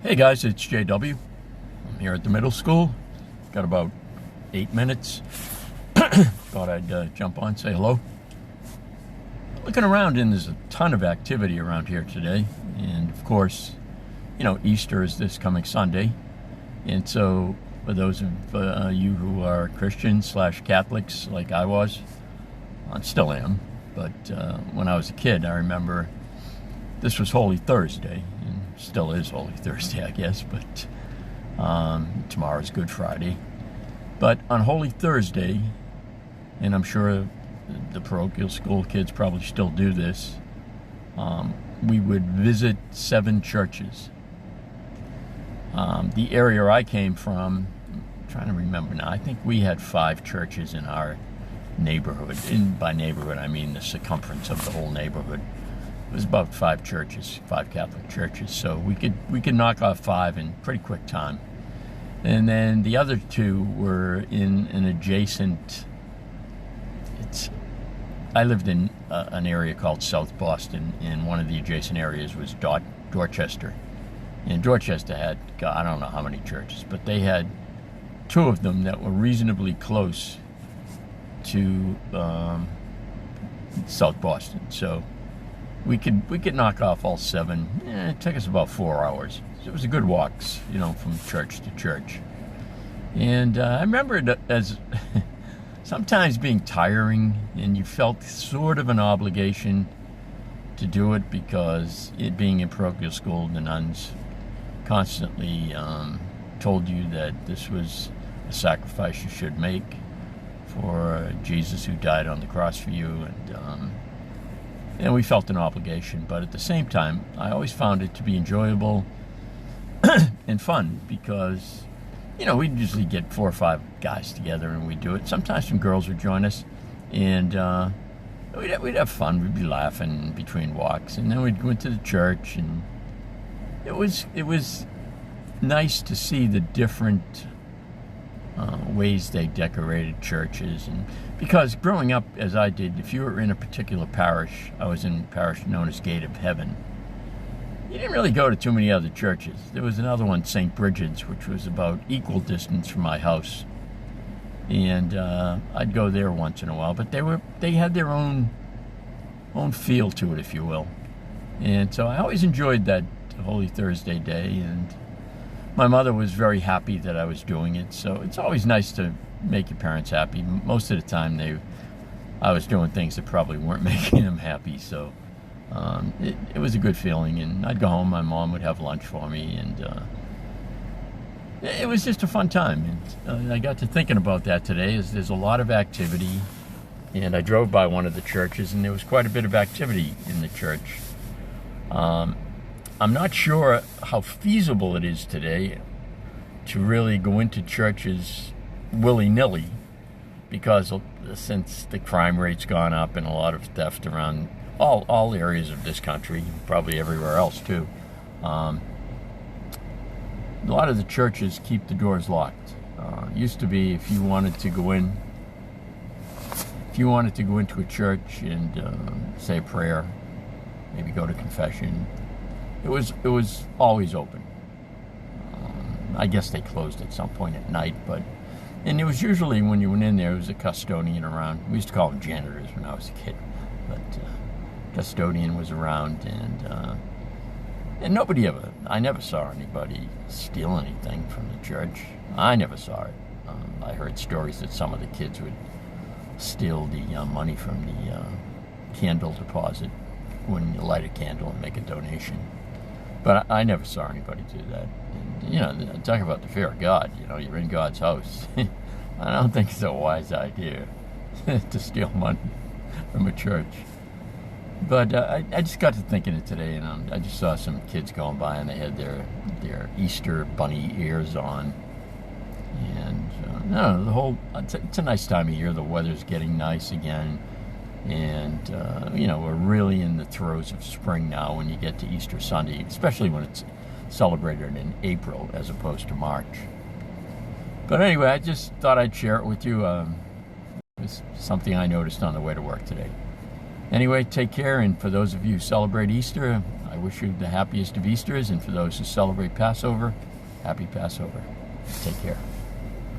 Hey guys, it's JW. I'm here at the middle school. Got about 8 minutes. Thought I'd jump on, say hello. Looking around, and there's a ton of activity around here today. And of course, Easter is this coming Sunday. And so, for those of you who are Christians/Catholics like I was, I still am. But when I was a kid, I remember this was Holy Thursday. Still is Holy Thursday, I guess, but tomorrow's Good Friday. But on Holy Thursday, and I'm sure the parochial school kids probably still do this, we would visit 7 churches. The area I came from, I'm trying to remember now, I think we had 5 churches in our neighborhood. And by neighborhood, I mean the circumference of the whole neighborhood. It was about 5 churches, 5 Catholic churches, so we could knock off 5 in pretty quick time. And then the other 2 were in an adjacent. I lived in an area called South Boston, and one of the adjacent areas was Dorchester. And Dorchester had, I don't know how many churches, but they had 2 of them that were reasonably close to South Boston. So we could knock off all 7. It took us about 4 hours. It was a good walks, from church to church. And I remember it as sometimes being tiring, and you felt sort of an obligation to do it because it being in parochial school, the nuns constantly told you that this was a sacrifice you should make for Jesus who died on the cross for you, and we felt an obligation. But at the same time, I always found it to be enjoyable and fun because, we'd usually get 4 or 5 guys together and we'd do it. Sometimes some girls would join us, and we'd have fun. We'd be laughing between walks, and then we'd go into the church, and it was nice to see the different ways they decorated churches. And because growing up as I did, if you were in a particular parish, I was in a parish known as Gate of Heaven, you didn't really go to too many other churches. There was another one, St. Bridget's, which was about equal distance from my house, and I'd go there once in a while, but they had their own feel to it, if you will. And so I always enjoyed that Holy Thursday day, and my mother was very happy that I was doing it, so it's always nice to make your parents happy. Most of the time I was doing things that probably weren't making them happy, so it was a good feeling. And I'd go home, my mom would have lunch for me, and it was just a fun time. And I got to thinking about that today, as there's a lot of activity, and I drove by one of the churches, and there was quite a bit of activity in the church. I'm not sure how feasible it is today to really go into churches willy-nilly, because since the crime rate's gone up and a lot of theft around all areas of this country, probably everywhere else too, a lot of the churches keep the doors locked. Used to be, if you wanted to go into a church and say a prayer, maybe go to confession, it was always open. I guess they closed at some point at night, and it was usually, when you went in there, it was a custodian around. We used to call them janitors when I was a kid, but custodian was around, and I never saw anybody steal anything from the church. I never saw it. I heard stories that some of the kids would steal the money from the candle deposit when you light a candle and make a donation. But I never saw anybody do that. And, talk about the fear of God. You're in God's house. I don't think it's a wise idea to steal money from a church. But I just got to thinking it today, and I just saw some kids going by, and they had their Easter bunny ears on. And it's a nice time of year. The weather's getting nice again. And, we're really in the throes of spring now when you get to Easter Sunday, especially when it's celebrated in April as opposed to March. But anyway, I just thought I'd share it with you. It was something I noticed on the way to work today. Anyway, take care, and for those of you who celebrate Easter, I wish you the happiest of Easters, and for those who celebrate Passover, happy Passover. Take care.